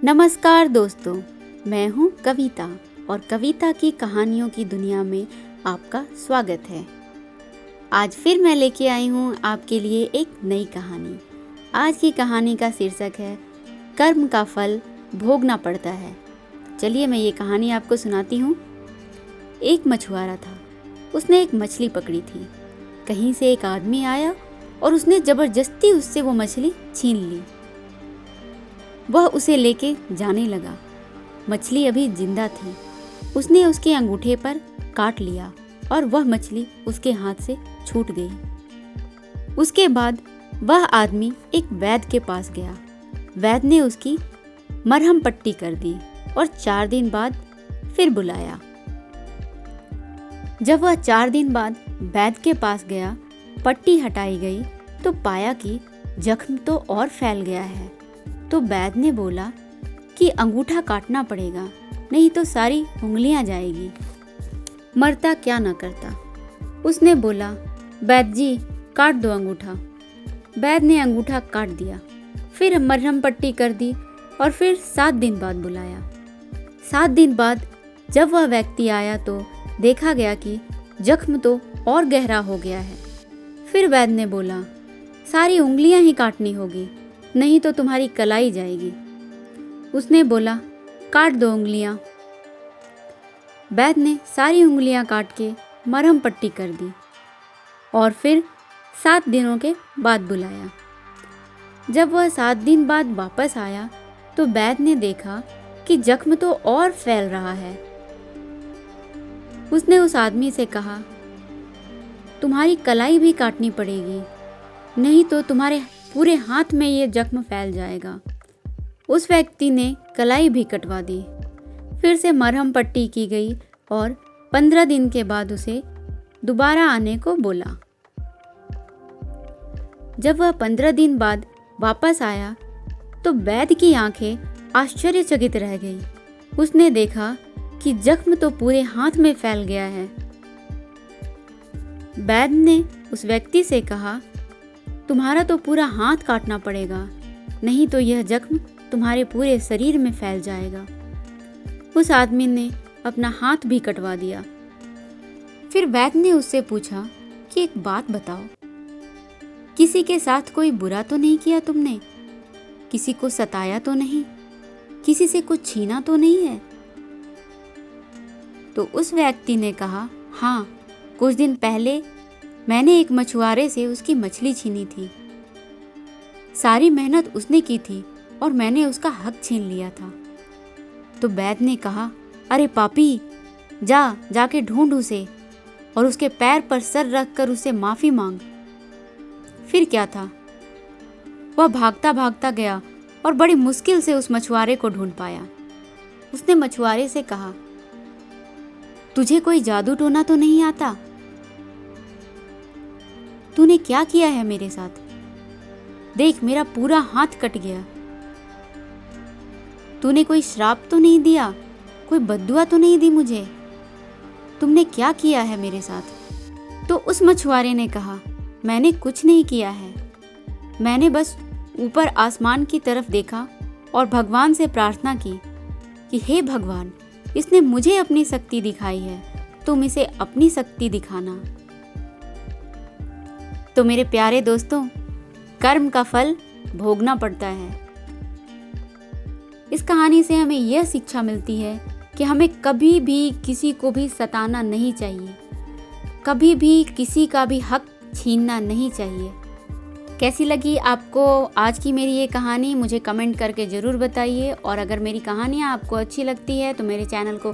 नमस्कार दोस्तों, मैं हूँ कविता और कविता की कहानियों की दुनिया में आपका स्वागत है। आज फिर मैं लेके आई हूँ आपके लिए एक नई कहानी। आज की कहानी का शीर्षक है कर्म का फल भोगना पड़ता है। चलिए मैं ये कहानी आपको सुनाती हूँ। एक मछुआरा था, उसने एक मछली पकड़ी थी। कहीं से एक आदमी आया और उसने जबरदस्ती उससे वो मछली छीन ली। वह उसे लेके जाने लगा। मछली अभी जिंदा थी। उसने उसके अंगूठे पर काट लिया और वह मछली उसके हाथ से छूट गई। उसके बाद वह आदमी एक वैद्य के पास गया। वैद्य ने उसकी मरहम पट्टी कर दी और 4 दिन बाद फिर बुलाया। जब वह 4 दिन बाद वैद्य के पास गया, पट्टी हटाई गई तो पाया कि जख्म तो और फैल गया है। तो वैद्य ने बोला कि अंगूठा काटना पड़ेगा, नहीं तो सारी उंगलियां जाएगी। मरता क्या न करता। उसने बोला, वैद्य जी काट दो अंगूठा। वैद्य ने अंगूठा काट दिया, फिर मरहम पट्टी कर दी और फिर 7 दिन बाद बुलाया। 7 दिन बाद जब वह व्यक्ति आया तो देखा गया कि जख्म तो और गहरा हो गया है। फिर वैद्य ने बोला, सारी उंगलियां ही काटनी होगी, नहीं तो तुम्हारी कलाई जाएगी। उसने बोला, काट दो उंगलियां। वैद्य ने सारी उंगलियां काट के मरहम पट्टी कर दी और फिर 7 दिनों के बाद बुलाया। जब वह 7 दिन बाद वापस आया तो वैद्य ने देखा कि जख्म तो और फैल रहा है। उसने उस आदमी से कहा, तुम्हारी कलाई भी काटनी पड़ेगी, नहीं तो तुम्हारे पूरे हाथ में ये जख्म फैल जाएगा। उस व्यक्ति ने कलाई भी कटवा दी। फिर से मरहम पट्टी की गई और 15 दिन के बाद उसे दोबारा आने को बोला। जब वह 15 दिन बाद वापस आया तो वैद्य की आंखें आश्चर्यचकित रह गई। उसने देखा कि जख्म तो पूरे हाथ में फैल गया है। वैद्य ने उस व्यक्ति से कहा, तुम्हारा तो पूरा हाथ काटना पड़ेगा, नहीं तो यह जख्म तुम्हारे पूरे शरीर में फैल जाएगा। उस आदमी ने अपना हाथ भी कटवा दिया। फिर वैद्य ने उससे पूछा कि एक बात बताओ, किसी के साथ कोई बुरा तो नहीं किया तुमने? किसी को सताया तो नहीं? किसी से कुछ छीना तो नहीं है? तो उस व्यक्ति ने कहा, हाँ, कुछ दिन पहले मैंने एक मछुआरे से उसकी मछली छीनी थी। सारी मेहनत उसने की थी और मैंने उसका हक छीन लिया था। तो वैद्य ने कहा, अरे पापी, जाके ढूंढ उसे और उसके पैर पर सर रखकर उससे माफी मांग। फिर क्या था, वह भागता भागता गया और बड़ी मुश्किल से उस मछुआरे को ढूंढ पाया। उसने मछुआरे से कहा, तुझे कोई जादू टोना तो नहीं आता? तूने क्या किया है मेरे साथ? देख, मेरा पूरा हाथ कट गया। तूने कोई श्राप तो नहीं दिया? कोई बद्दुआ तो नहीं दी मुझे? तुमने क्या किया है मेरे साथ? तो उस मछुआरे ने कहा, मैंने कुछ नहीं किया है। मैंने बस ऊपर आसमान की तरफ देखा और भगवान से प्रार्थना की कि हे भगवान, इसने मुझे अपनी शक्ति दिखाई है, तुम इसे अपनी शक्ति दिखाना। तो मेरे प्यारे दोस्तों, कर्म का फल भोगना पड़ता है। इस कहानी से हमें यह शिक्षा मिलती है कि हमें कभी भी किसी को भी सताना नहीं चाहिए, कभी भी किसी का भी हक छीनना नहीं चाहिए। कैसी लगी आपको आज की मेरी ये कहानी? मुझे कमेंट करके ज़रूर बताइए। और अगर मेरी कहानियाँ आपको अच्छी लगती है तो मेरे चैनल को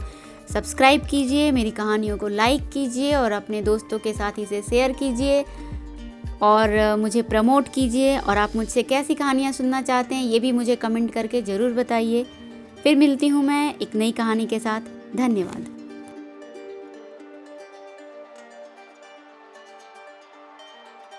सब्सक्राइब कीजिए, मेरी कहानियों को लाइक कीजिए और अपने दोस्तों के साथ इसे शेयर कीजिए और मुझे प्रमोट कीजिए। और आप मुझसे कैसी कहानियाँ सुनना चाहते हैं ये भी मुझे कमेंट करके ज़रूर बताइए। फिर मिलती हूँ मैं एक नई कहानी के साथ। धन्यवाद।